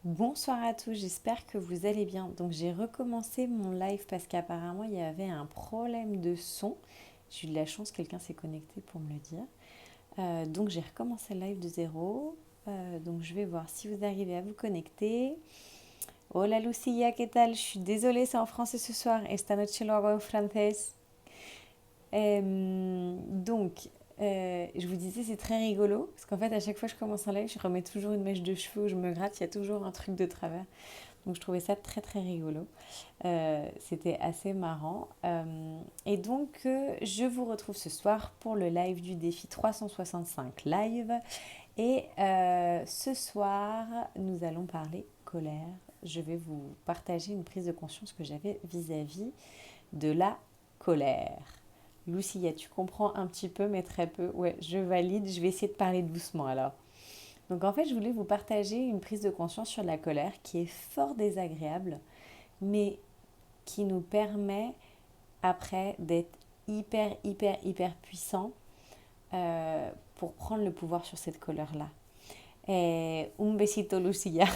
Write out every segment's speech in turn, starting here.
Bonsoir à tous, j'espère que vous allez bien. Donc j'ai recommencé mon live parce qu'apparemment il y avait un problème de son. J'ai eu de la chance, quelqu'un s'est connecté pour me le dire. Donc j'ai recommencé le live de zéro. Donc je vais voir si vous arrivez à vous connecter. Hola Lucia, ¿qué tal? Je suis désolée, c'est en français ce soir. Esta noche lo hago en francés. Donc, je vous disais, c'est très rigolo parce qu'en fait, à chaque fois que je commence un live, je remets toujours une mèche de cheveux ou je me gratte, il y a toujours un truc de travers. Donc je trouvais ça très très rigolo. C'était assez marrant. Et donc je vous retrouve ce soir pour le live du défi 365 live. Et ce soir, nous allons parler colère. Je vais vous partager une prise de conscience que j'avais vis-à-vis de la colère. Lucia, tu comprends un petit peu, mais très peu. Ouais, je valide. Je vais essayer de parler doucement alors. Donc en fait, je voulais vous partager une prise de conscience sur la colère qui est fort désagréable, mais qui nous permet après d'être hyper puissant pour prendre le pouvoir sur cette colère-là. Un besito Lucia.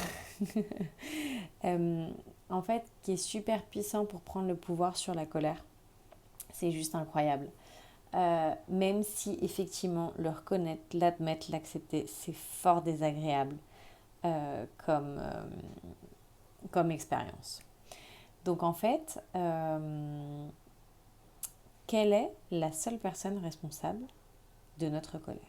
Euh, En fait, qui est super puissant pour prendre le pouvoir sur la colère. C'est juste incroyable. Même si effectivement le reconnaître, l'admettre, l'accepter, c'est fort désagréable comme expérience. Donc en fait, quelle est la seule personne responsable de notre colère?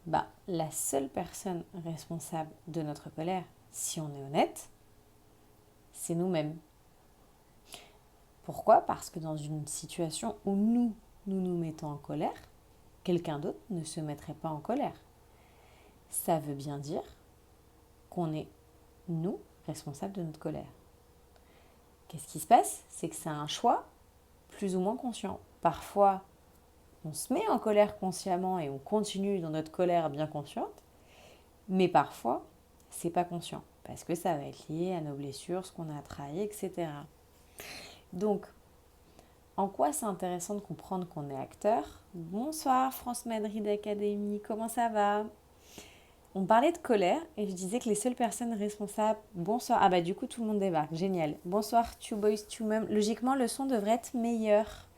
Bah, la seule personne responsable de notre colère, si on est honnête, c'est nous-mêmes. Pourquoi? Parce que dans une situation où nous mettons en colère, quelqu'un d'autre ne se mettrait pas en colère. Ça veut bien dire qu'on est, nous, responsables de notre colère. Qu'est-ce qui se passe? C'est que c'est un choix plus ou moins conscient. Parfois, on se met en colère consciemment et on continue dans notre colère bien consciente, mais parfois, c'est pas conscient parce que ça va être lié à nos blessures, ce qu'on a travaillé, etc. Donc, en quoi c'est intéressant de comprendre qu'on est acteur? Bonsoir France Madrid Academy, comment ça va? On parlait de colère et je disais que les seules personnes responsables. Bonsoir, ah bah du coup tout le monde débarque, génial. Bonsoir, two boys, two mum. Logiquement, le son devrait être meilleur.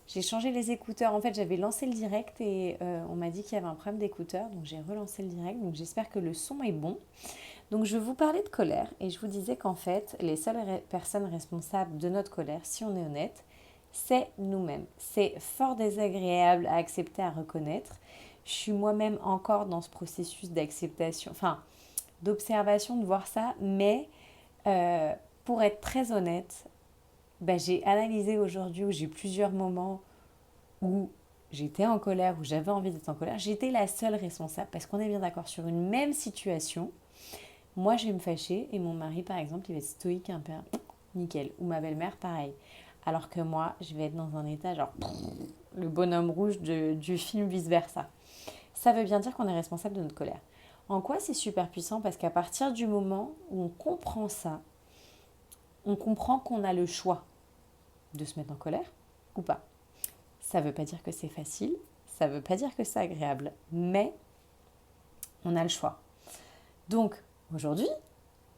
J'ai changé les écouteurs. En fait, j'avais lancé le direct et on m'a dit qu'il y avait un problème d'écouteurs. Donc, j'ai relancé le direct. Donc, j'espère que le son est bon. Donc, je vous parlais de colère et je vous disais qu'en fait, les seules personnes responsables de notre colère, si on est honnête, c'est nous-mêmes. C'est fort désagréable à accepter, à reconnaître. Je suis moi-même encore dans ce processus d'acceptation, enfin, d'observation, de voir ça. Mais pour être très honnête, ben, j'ai analysé aujourd'hui où j'ai plusieurs moments où j'étais en colère, où j'avais envie d'être en colère, j'étais la seule responsable. Parce qu'on est bien d'accord sur une même situation. Moi, je vais me fâcher et mon mari, par exemple, il va être stoïque, un peu nickel. Ou ma belle-mère, pareil. Alors que moi, je vais être dans un état genre le bonhomme rouge du film vice-versa. Ça veut bien dire qu'on est responsable de notre colère. En quoi c'est super puissant? Parce qu'à partir du moment où on comprend ça, on comprend qu'on a le choix de se mettre en colère ou pas. Ça ne veut pas dire que c'est facile, ça ne veut pas dire que c'est agréable, mais on a le choix. Donc, aujourd'hui,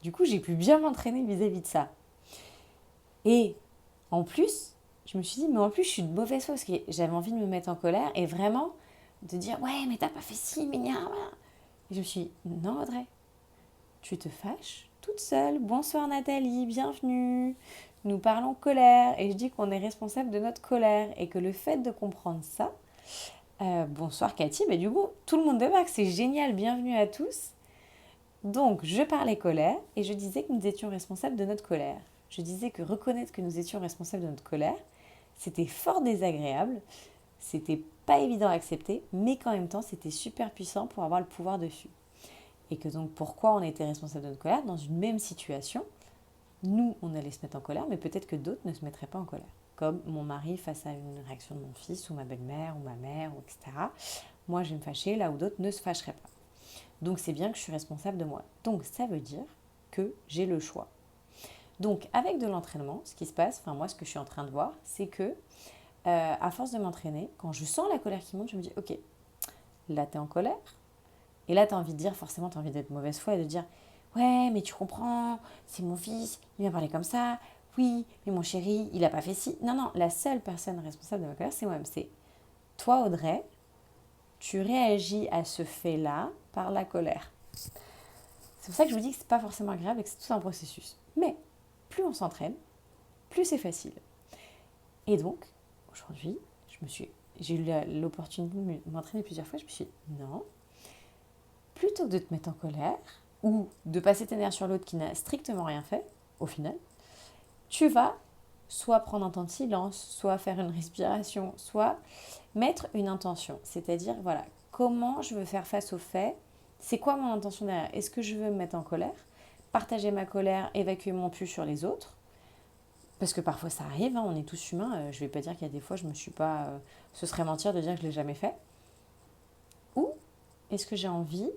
du coup, j'ai pu bien m'entraîner vis-à-vis de ça. Et en plus, je me suis dit, mais en plus, je suis de mauvaise foi parce que j'avais envie de me mettre en colère et vraiment de dire, ouais, mais t'as pas fait ci, mais nia. Et je me suis dit, non, Audrey, tu te fâches toute seule. Bonsoir Nathalie, bienvenue. Nous parlons colère et je dis qu'on est responsable de notre colère et que le fait de comprendre ça, bonsoir Cathy, bah du coup tout le monde débarque, c'est génial, bienvenue à tous. Donc je parlais colère et je disais que nous étions responsables de notre colère. Je disais que reconnaître que nous étions responsables de notre colère, c'était fort désagréable, c'était pas évident à accepter, mais qu'en même temps c'était super puissant pour avoir le pouvoir dessus. Et que donc pourquoi on était responsable de notre colère dans une même situation, nous on allait se mettre en colère, mais peut-être que d'autres ne se mettraient pas en colère. Comme mon mari face à une réaction de mon fils ou ma belle-mère ou ma mère, etc. Moi je vais me fâcher là où d'autres ne se fâcheraient pas. Donc c'est bien que je suis responsable de moi. Donc ça veut dire que j'ai le choix. Donc avec de l'entraînement, ce qui se passe, enfin moi ce que je suis en train de voir, c'est que à force de m'entraîner, quand je sens la colère qui monte, je me dis ok, là t'es en colère, Et là, tu as envie de dire, forcément, tu as envie d'être mauvaise foi et de dire, ouais, mais tu comprends, c'est mon fils, il vient parler comme ça. Oui, mais mon chéri, il n'a pas fait ci. Non, non, la seule personne responsable de ma colère, c'est moi-même. C'est toi, Audrey, tu réagis à ce fait-là par la colère. C'est pour ça que je vous dis que c'est pas forcément agréable et que c'est tout un processus. Mais plus on s'entraîne, plus c'est facile. Et donc, aujourd'hui, j'ai eu l'opportunité de m'entraîner plusieurs fois. Je me suis dit, non, plutôt que de te mettre en colère ou de passer tes nerfs sur l'autre qui n'a strictement rien fait, au final, tu vas soit prendre un temps de silence, soit faire une respiration, soit mettre une intention. C'est-à-dire, voilà, comment je veux faire face au fait, c'est quoi mon intention derrière. Est-ce que je veux me mettre en colère, partager ma colère, évacuer mon pu sur les autres? Parce que parfois ça arrive, hein, on est tous humains. Je ne vais pas dire qu'il y a des fois, je me suis pas. Ce serait mentir de dire que je ne l'ai jamais fait. Ou est-ce que j'ai envie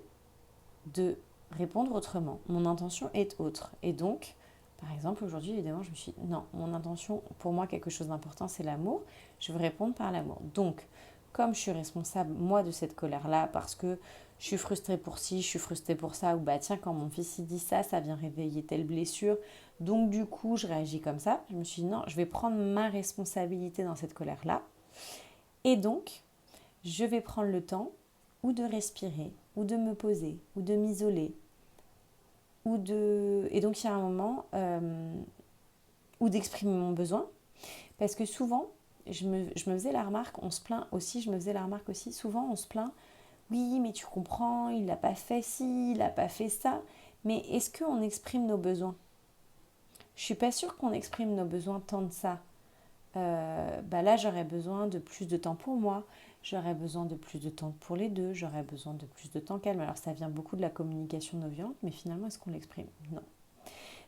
de répondre autrement? Mon intention est autre. Et donc, par exemple, aujourd'hui, évidemment, je me suis dit, non, mon intention, pour moi, quelque chose d'important, c'est l'amour. Je veux répondre par l'amour. Donc, comme je suis responsable, moi, de cette colère-là, parce que je suis frustrée pour ci, je suis frustrée pour ça, ou bah tiens, quand mon fils il dit ça, ça vient réveiller telle blessure. Donc, du coup, je réagis comme ça. Je me suis dit, non, je vais prendre ma responsabilité dans cette colère-là. Et donc, je vais prendre le temps ou de respirer, ou de me poser, ou de m'isoler, et donc il y a un moment où d'exprimer mon besoin, parce que souvent, je me faisais la remarque, on se plaint aussi, je me faisais la remarque aussi, souvent on se plaint, oui, mais tu comprends, il n'a pas fait ci, il n'a pas fait ça, mais est-ce qu'on exprime nos besoins? Je suis pas sûre qu'on exprime nos besoins tant de ça. Bah là, j'aurais besoin de plus de temps pour moi, j'aurais besoin de plus de temps pour les deux, j'aurais besoin de plus de temps calme. Alors ça vient beaucoup de la communication non violente, mais finalement, est-ce qu'on l'exprime? Non.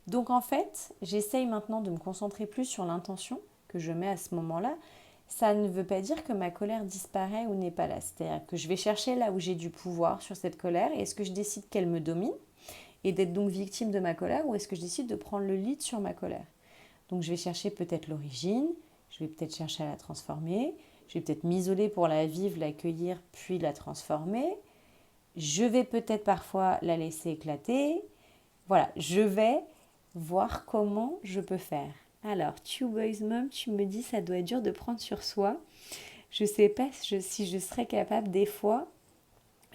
Donc en fait, j'essaye maintenant de me concentrer plus sur l'intention que je mets à ce moment-là. Ça ne veut pas dire que ma colère disparaît ou n'est pas là. C'est-à-dire que je vais chercher là où j'ai du pouvoir sur cette colère. Et est-ce que je décide qu'elle me domine et d'être donc victime de ma colère, ou est-ce que je décide de prendre le lead sur ma colère? Donc je vais chercher peut-être l'origine, je vais peut-être chercher à la transformer, je vais peut-être m'isoler pour la vivre, l'accueillir, puis la transformer. Je vais peut-être parfois la laisser éclater. Voilà, je vais voir comment je peux faire. Alors, Two Boys Mom, tu me dis ça doit être dur de prendre sur soi. Je ne sais pas si je serais capable des fois.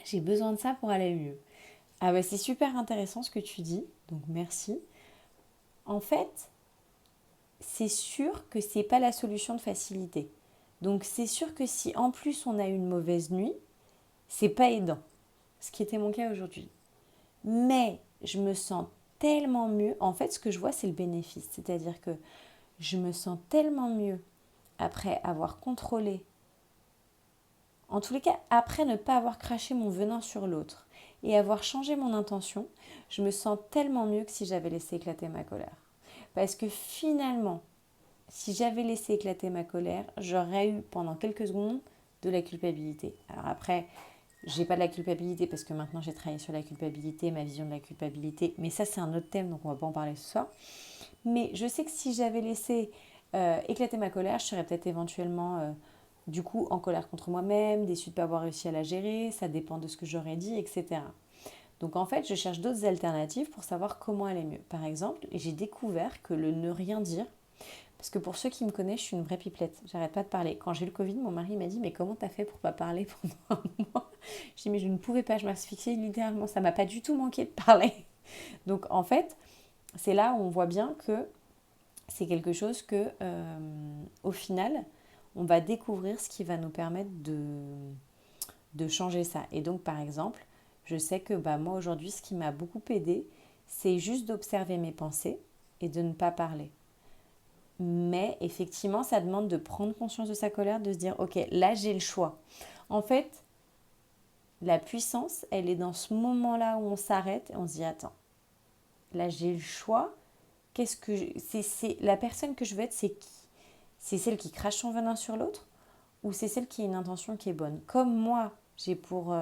J'ai besoin de ça pour aller mieux. Ah bah c'est super intéressant ce que tu dis, donc merci. En fait, c'est sûr que c'est pas la solution de facilité. Donc c'est sûr que si en plus on a une mauvaise nuit, c'est pas aidant. Ce qui était mon cas aujourd'hui. Mais je me sens tellement mieux. En fait, ce que je vois, c'est le bénéfice. C'est-à-dire que je me sens tellement mieux après avoir contrôlé. En tous les cas, après ne pas avoir craché mon venin sur l'autre et avoir changé mon intention, je me sens tellement mieux que si j'avais laissé éclater ma colère. Parce que finalement, si j'avais laissé éclater ma colère, j'aurais eu pendant quelques secondes de la culpabilité. Alors après, j'ai pas de la culpabilité parce que maintenant j'ai travaillé sur la culpabilité, ma vision de la culpabilité. Mais ça, c'est un autre thème, donc on va pas en parler ce soir. Mais je sais que si j'avais laissé éclater ma colère, je serais peut-être éventuellement du coup en colère contre moi-même, déçue de ne pas avoir réussi à la gérer, ça dépend de ce que j'aurais dit, etc. Donc en fait, je cherche d'autres alternatives pour savoir comment aller mieux. Par exemple, j'ai découvert que le ne rien dire, parce que pour ceux qui me connaissent, je suis une vraie pipelette, j'arrête pas de parler. Quand j'ai eu le Covid, mon mari m'a dit mais comment t'as fait pour pas parler pendant un mois? Je dis mais je ne pouvais pas, je m'asphyxiais littéralement, ça m'a pas du tout manqué de parler. Donc en fait, c'est là où on voit bien que c'est quelque chose que, au final, on va découvrir ce qui va nous permettre de changer ça. Et donc, par exemple, je sais que bah, moi, aujourd'hui, ce qui m'a beaucoup aidé, c'est juste d'observer mes pensées et de ne pas parler. Mais effectivement, ça demande de prendre conscience de sa colère, de se dire, ok, là, j'ai le choix. En fait, la puissance, elle est dans ce moment-là où on s'arrête et on se dit, attends, là, j'ai le choix. C'est la personne que je veux être, c'est qui? C'est celle qui crache son venin sur l'autre, ou c'est celle qui a une intention qui est bonne? Comme moi, j'ai pour,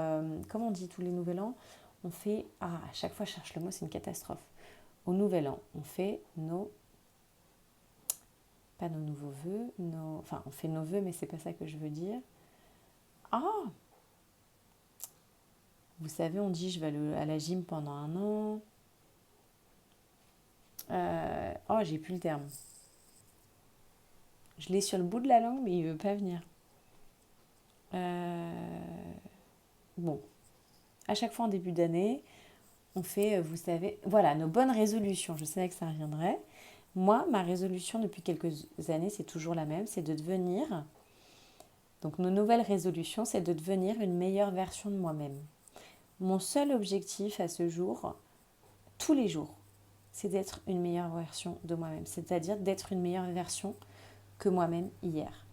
comme on dit tous les nouvel an, on fait, à chaque fois je cherche le mot, c'est une catastrophe. Au nouvel an, on fait pas nos nouveaux vœux, enfin on fait nos vœux, mais c'est pas ça que je veux dire. Ah, Vous savez, on dit je vais aller à la gym pendant 1 an. Oh, j'ai plus le terme. Je l'ai sur le bout de la langue, mais il veut pas venir. Bon, à chaque fois en début d'année, on fait, vous savez, voilà, nos bonnes résolutions. Je savais que ça reviendrait. Moi, ma résolution depuis quelques années, c'est toujours la même, c'est de devenir... Donc nos nouvelles résolutions, c'est de devenir une meilleure version de moi-même. Mon seul objectif à ce jour, tous les jours, c'est d'être une meilleure version de moi-même. C'est-à-dire d'être une meilleure version que moi-même hier.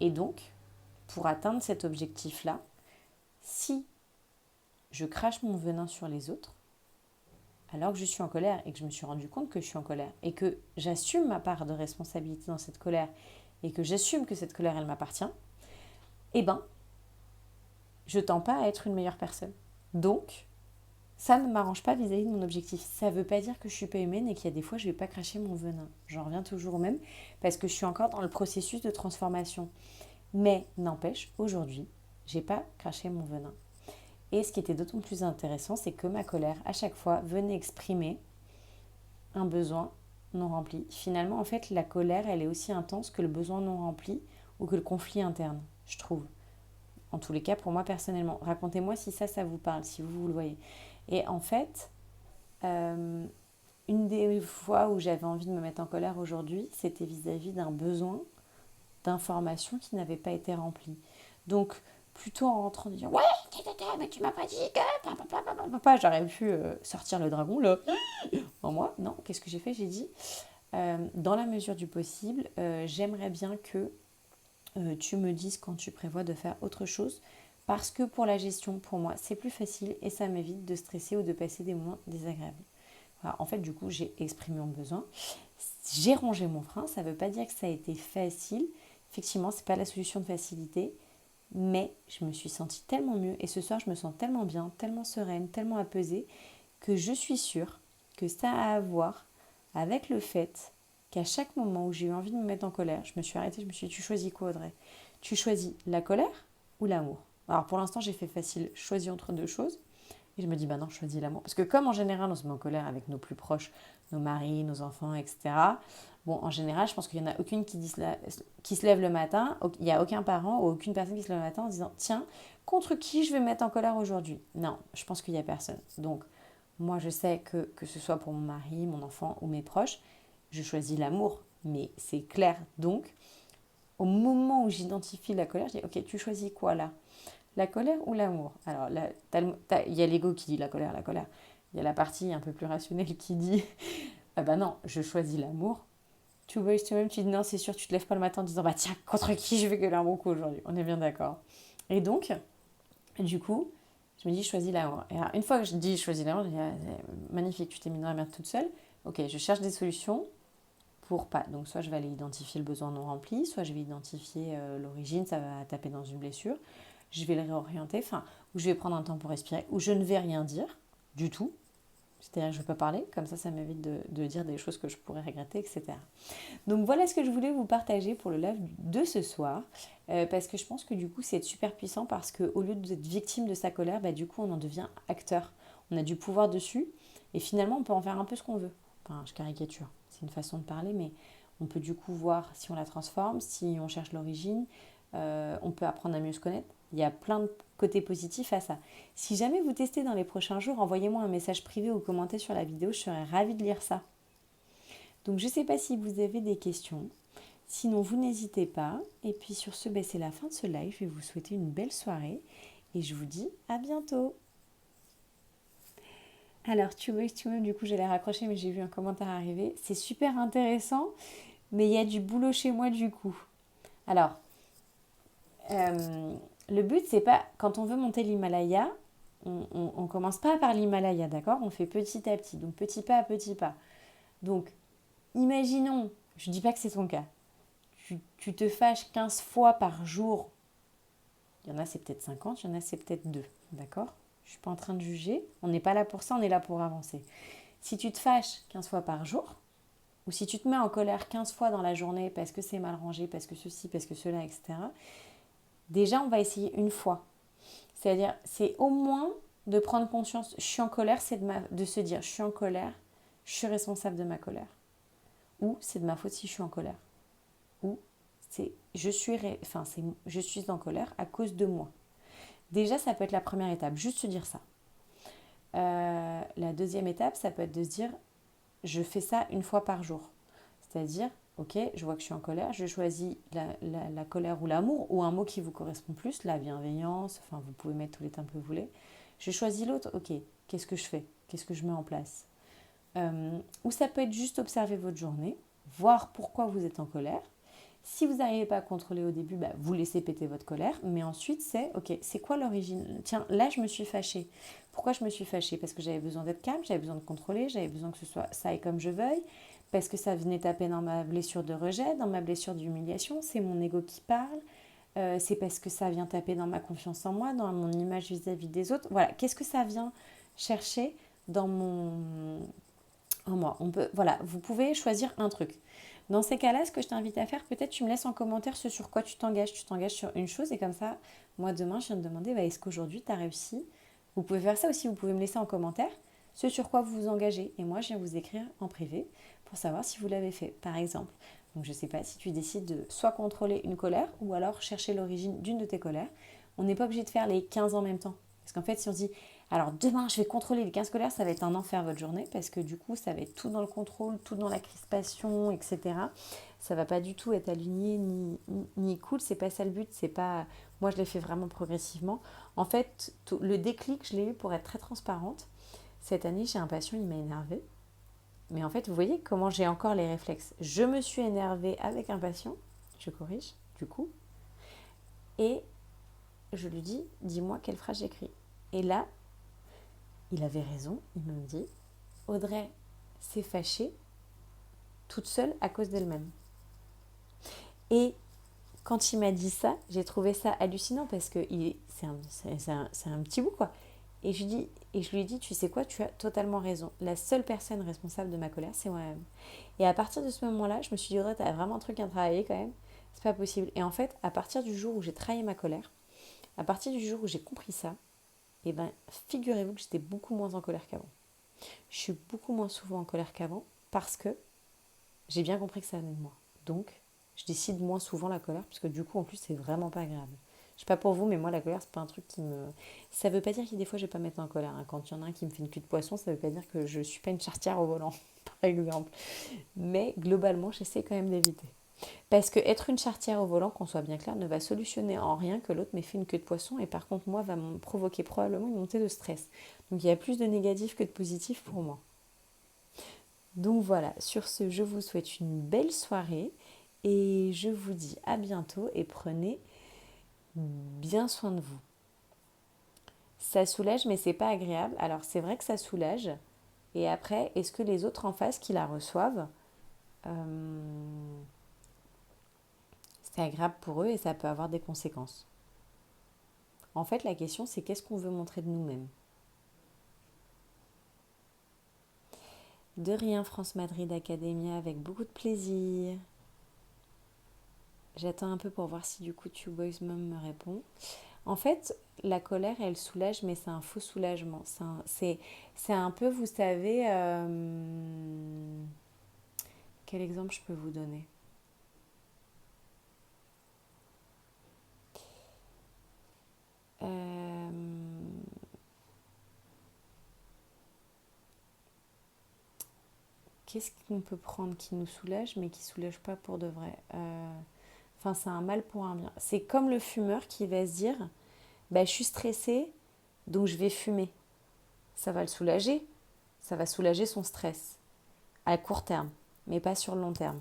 Et donc, pour atteindre cet objectif-là, si je crache mon venin sur les autres, alors que je suis en colère et que je me suis rendu compte que je suis en colère et que j'assume ma part de responsabilité dans cette colère et que j'assume que cette colère, elle m'appartient, eh ben, je tends pas à être une meilleure personne. Donc, ça ne m'arrange pas vis-à-vis de mon objectif. Ça ne veut pas dire que je ne suis pas humaine et qu'il y a des fois, je ne vais pas cracher mon venin. J'en reviens toujours au même parce que je suis encore dans le processus de transformation. Mais n'empêche, aujourd'hui, je n'ai pas craché mon venin. Et ce qui était d'autant plus intéressant, c'est que ma colère, à chaque fois, venait exprimer un besoin non rempli. Finalement, en fait, la colère, elle est aussi intense que le besoin non rempli ou que le conflit interne, je trouve. En tous les cas, pour moi personnellement. Racontez-moi si ça vous parle, si vous le voyez. Et en fait, une des fois où j'avais envie de me mettre en colère aujourd'hui, c'était vis-à-vis d'un besoin d'information qui n'avait pas été rempli. Donc, plutôt en rentrant de dire ouais, mais tu m'as pas dit que j'aurais pu sortir le dragon là en moi. Non, qu'est-ce que j'ai fait? J'ai dit dans la mesure du possible, j'aimerais bien que tu me dises quand tu prévois de faire autre chose parce que pour la gestion, pour moi, c'est plus facile et ça m'évite de stresser ou de passer des moments désagréables. Voilà, en fait, du coup, j'ai exprimé mon besoin. J'ai rangé mon frein. Ça ne veut pas dire que ça a été facile. Effectivement, ce n'est pas la solution de facilité. Mais je me suis sentie tellement mieux. Et ce soir, je me sens tellement bien, tellement sereine, tellement apaisée que je suis sûre que ça a à voir avec le fait qu'à chaque moment où j'ai eu envie de me mettre en colère, je me suis arrêtée, je me suis dit, tu choisis quoi, Audrey? Tu choisis la colère ou l'amour? Alors pour l'instant, j'ai fait facile, je choisis entre deux choses. Et je me dis, bah non, je choisis l'amour. Parce que comme en général, on se met en colère avec nos plus proches, nos maris, nos enfants, etc. Bon, en général, je pense qu'il n'y en a aucune qui se lève le matin, il n'y a aucun parent ou aucune personne qui se lève le matin en disant, tiens, contre qui je vais me mettre en colère aujourd'hui? Non, je pense qu'il n'y a personne. Donc, moi, je sais que ce soit pour mon mari, mon enfant ou mes proches, je choisis l'amour. Mais c'est clair. Donc, au moment où j'identifie la colère, je dis, ok, tu choisis quoi là? La colère ou l'amour? Alors, il y a l'ego qui dit la colère, la colère. Il y a la partie un peu plus rationnelle qui dit, ah bah non, je choisis l'amour. Tu vois, toi-même, tu dis non, c'est sûr, tu te lèves pas le matin en disant, bah tiens, contre qui je vais gueuler un bon coup aujourd'hui? On est bien d'accord. Et donc, du coup, je me dis, je choisis l'amour. Et alors, une fois que je dis, je choisis l'amour, je dis, ah, magnifique, tu t'es mis dans la merde toute seule. Ok, je cherche des solutions pour pas. Donc, soit je vais aller identifier le besoin non rempli, soit je vais identifier l'origine, ça va taper dans une blessure. Je vais le réorienter, enfin, ou je vais prendre un temps pour respirer, ou je ne vais rien dire du tout. C'est-à-dire que je ne vais pas parler, comme ça m'évite de dire des choses que je pourrais regretter, etc. Donc voilà ce que je voulais vous partager pour le live de ce soir, parce que je pense que du coup c'est super puissant, parce qu'au lieu d'être victime de sa colère, bah, du coup on en devient acteur, on a du pouvoir dessus, et finalement on peut en faire un peu ce qu'on veut. Enfin, je caricature, c'est une façon de parler, mais on peut du coup voir si on la transforme, si on cherche l'origine, on peut apprendre à mieux se connaître. Il y a plein de côtés positifs à ça. Si jamais vous testez dans les prochains jours, envoyez-moi un message privé ou commentez sur la vidéo, je serais ravie de lire ça. Donc je ne sais pas si vous avez des questions. Sinon, vous n'hésitez pas. Et puis sur ce, c'est la fin de ce live. Je vais vous souhaiter une belle soirée. Et je vous dis à bientôt. Alors, tu vois, du coup, j'allais raccrocher, mais j'ai vu un commentaire arriver. C'est super intéressant, mais il y a du boulot chez moi du coup. Alors, le but, c'est pas, quand on veut monter l'Himalaya, on commence pas par l'Himalaya, d'accord? On fait petit à petit, donc petit pas à petit pas. Donc, imaginons, je dis pas que c'est ton cas, tu te fâches 15 fois par jour. Il y en a, c'est peut-être 50, il y en a, c'est peut-être 2, d'accord? Je suis pas en train de juger, on n'est pas là pour ça, on est là pour avancer. Si tu te fâches 15 fois par jour, ou si tu te mets en colère 15 fois dans la journée parce que c'est mal rangé, parce que ceci, parce que cela, etc., déjà, on va essayer une fois. C'est-à-dire, c'est au moins de prendre conscience, je suis en colère, c'est de se dire, je suis en colère, je suis responsable de ma colère. Ou c'est de ma faute si je suis en colère. Ou c'est je suis en colère à cause de moi. Déjà, ça peut être la première étape, juste se dire ça. La deuxième étape, ça peut être de se dire, je fais ça une fois par jour. C'est-à-dire, ok, je vois que je suis en colère, je choisis la colère ou l'amour, ou un mot qui vous correspond plus, la bienveillance, enfin vous pouvez mettre tous les termes que vous voulez. Je choisis l'autre, ok, qu'est-ce que je fais? Qu'est-ce que je mets en place? Ou ça peut être juste observer votre journée, voir pourquoi vous êtes en colère. Si vous n'arrivez pas à contrôler au début, vous laissez péter votre colère. Mais ensuite, c'est, ok, c'est quoi l'origine? Tiens, là, je me suis fâchée. Pourquoi je me suis fâchée? Parce que j'avais besoin d'être calme, j'avais besoin de contrôler, j'avais besoin que ça aille comme je veuille. Parce que ça venait taper dans ma blessure de rejet, dans ma blessure d'humiliation. C'est mon ego qui parle. C'est parce que ça vient taper dans ma confiance en moi, dans mon image vis-à-vis des autres. Voilà, qu'est-ce que ça vient chercher dans en moi? Voilà, vous pouvez choisir un truc. Dans ces cas-là, ce que je t'invite à faire, peut-être tu me laisses en commentaire ce sur quoi tu t'engages. Tu t'engages sur une chose et comme ça, moi demain, je viens de demander, est-ce qu'aujourd'hui tu as réussi? Vous pouvez faire ça aussi, vous pouvez me laisser en commentaire ce sur quoi vous vous engagez. Et moi, je viens vous écrire en privé pour savoir si vous l'avez fait, par exemple. Donc je ne sais pas si tu décides de soit contrôler une colère ou alors chercher l'origine d'une de tes colères. On n'est pas obligé de faire les 15 en même temps. Parce qu'en fait, si on se dit, alors demain, je vais contrôler les 15 colères, ça va être un enfer votre journée parce que du coup, ça va être tout dans le contrôle, tout dans la crispation, etc. Ça va pas du tout être aligné ni cool. C'est pas ça le but. C'est pas. Moi, je l'ai fait vraiment progressivement. En fait, le déclic, je l'ai eu pour être très transparente. Cette année, j'ai un patient, il m'a énervée. Mais en fait, vous voyez comment j'ai encore les réflexes. Je me suis énervée avec un patient, je corrige, du coup, et je lui dis, dis-moi quelle phrase j'écris. Et là, il avait raison, il me dit, Audrey s'est fâchée toute seule à cause d'elle-même. Et quand il m'a dit ça, j'ai trouvé ça hallucinant parce que c'est un petit bout, quoi. Et je lui ai dit, tu sais quoi, tu as totalement raison. La seule personne responsable de ma colère, c'est moi-même. Et à partir de ce moment-là, je me suis dit, Audrey, t'as vraiment un truc à travailler quand même. C'est pas possible. Et en fait, à partir du jour où j'ai travaillé ma colère, à partir du jour où j'ai compris ça, et ben, figurez-vous que j'étais beaucoup moins en colère qu'avant. Je suis beaucoup moins souvent en colère qu'avant parce que j'ai bien compris que ça venait de moi. Donc, je décide moins souvent la colère parce que du coup, en plus, c'est vraiment pas agréable. Je sais pas pour vous, mais moi, la colère, c'est pas un truc qui me. Ça veut pas dire que des fois, je vais pas mettre en colère. Hein. Quand il y en a un qui me fait une queue de poisson, ça veut pas dire que je suis pas une charretière au volant, par exemple. Mais globalement, j'essaie quand même d'éviter. Parce que être une charretière au volant, qu'on soit bien clair, ne va solutionner en rien que l'autre m'ait fait une queue de poisson et par contre, moi, va me provoquer probablement une montée de stress. Donc, il y a plus de négatif que de positif pour moi. Donc voilà, sur ce, je vous souhaite une belle soirée et je vous dis à bientôt et prenez bien soin de vous. Ça soulage, mais c'est pas agréable. Alors c'est vrai que ça soulage. Et après, est-ce que les autres en face qui la reçoivent, c'est agréable pour eux et ça peut avoir des conséquences. En fait, la question c'est qu'est-ce qu'on veut montrer de nous-mêmes. De rien, France Madrid Academia, avec beaucoup de plaisir. J'attends un peu pour voir si du coup Boys Mom me répond. En fait, la colère, elle soulage, mais c'est un faux soulagement. C'est un peu, vous savez, quel exemple je peux vous donner? Euh, Qu'est-ce qu'on peut prendre qui nous soulage, mais qui ne soulage pas pour de vrai? Enfin, c'est un mal pour un bien. C'est comme le fumeur qui va se dire, je suis stressé, donc je vais fumer. Ça va le soulager, ça va soulager son stress à court terme, mais pas sur le long terme.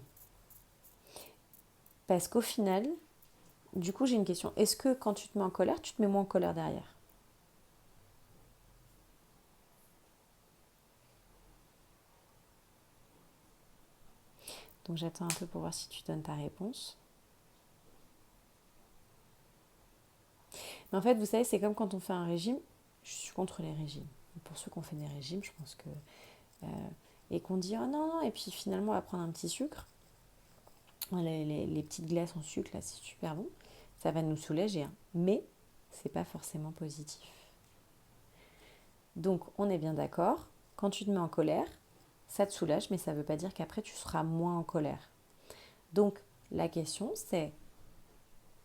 Parce qu'au final, du coup, j'ai une question. Est-ce que quand tu te mets en colère, tu te mets moins en colère derrière? Donc j'attends un peu pour voir si tu donnes ta réponse. Mais en fait, vous savez, c'est comme quand on fait un régime. Je suis contre les régimes. Pour ceux qui ont fait des régimes, je pense que... et qu'on dit, oh non, non, et puis finalement, on va prendre un petit sucre. Les petites glaces en sucre, là, c'est super bon. Ça va nous soulager. Hein. Mais c'est pas forcément positif. Donc, on est bien d'accord, quand tu te mets en colère, ça te soulage, mais ça ne veut pas dire qu'après, tu seras moins en colère. Donc, la question, c'est,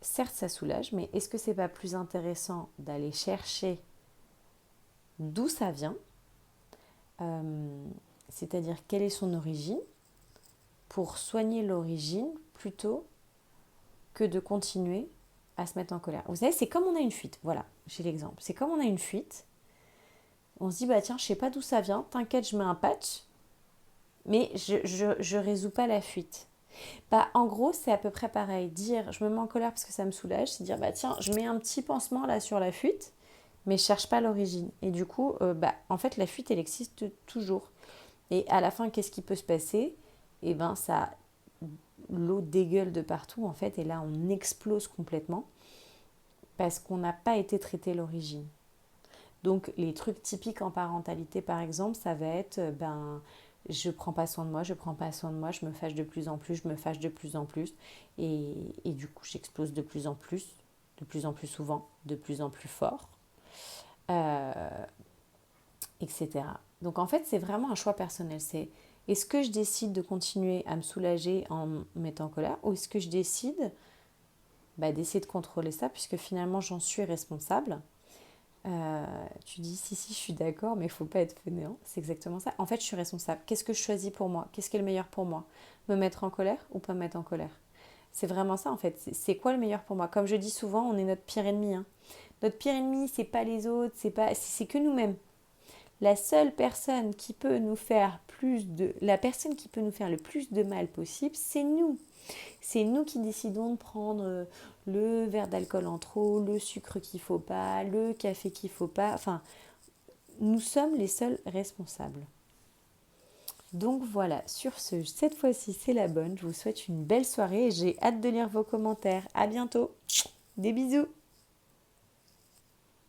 certes, ça soulage, mais est-ce que c'est pas plus intéressant d'aller chercher d'où ça vient, euh, c'est-à-dire quelle est son origine, pour soigner l'origine plutôt que de continuer à se mettre en colère. Vous savez, c'est comme on a une fuite. Voilà, j'ai l'exemple. C'est comme on a une fuite. On se dit, bah tiens, je sais pas d'où ça vient. T'inquiète, je mets un patch. Mais je résous pas la fuite. Bah, en gros, c'est à peu près pareil. Dire, je me mets en colère parce que ça me soulage. C'est dire, bah tiens, je mets un petit pansement là sur la fuite. Mais je cherche pas l'origine. Et du coup, en fait, la fuite, elle existe toujours. Et à la fin, qu'est-ce qui peut se passer? Eh ben, l'eau dégueule de partout, en fait, et là, on explose complètement parce qu'on n'a pas été traité l'origine. Donc, les trucs typiques en parentalité, par exemple, ça va être, je prends pas soin de moi, je prends pas soin de moi, je me fâche de plus en plus, je me fâche de plus en plus, et du coup, j'explose de plus en plus souvent, de plus en plus fort, euh, etc. Donc, en fait, c'est vraiment un choix personnel. C'est est-ce que je décide de continuer à me soulager en me mettant en colère, ou est-ce que je décide d'essayer de contrôler ça, puisque finalement, j'en suis responsable. Tu dis si je suis d'accord, mais il faut pas être fainéant. C'est exactement ça. En fait, je suis responsable. Qu'est-ce que je choisis pour moi? Qu'est-ce qui est le meilleur pour moi? Me mettre en colère ou pas me mettre en colère? C'est vraiment ça en fait. C'est quoi le meilleur pour moi? Comme je dis souvent, on est notre pire ennemi, hein. Notre pire ennemi, c'est pas les autres, c'est que nous-mêmes. La seule personne qui peut nous faire la personne qui peut nous faire le plus de mal possible, c'est nous. C'est nous qui décidons de prendre le verre d'alcool en trop, le sucre qu'il faut pas, le café qu'il faut pas. Enfin, nous sommes les seuls responsables. Donc voilà, sur ce, cette fois-ci c'est la bonne. Je vous souhaite une belle soirée et j'ai hâte de lire vos commentaires. À bientôt. Des bisous.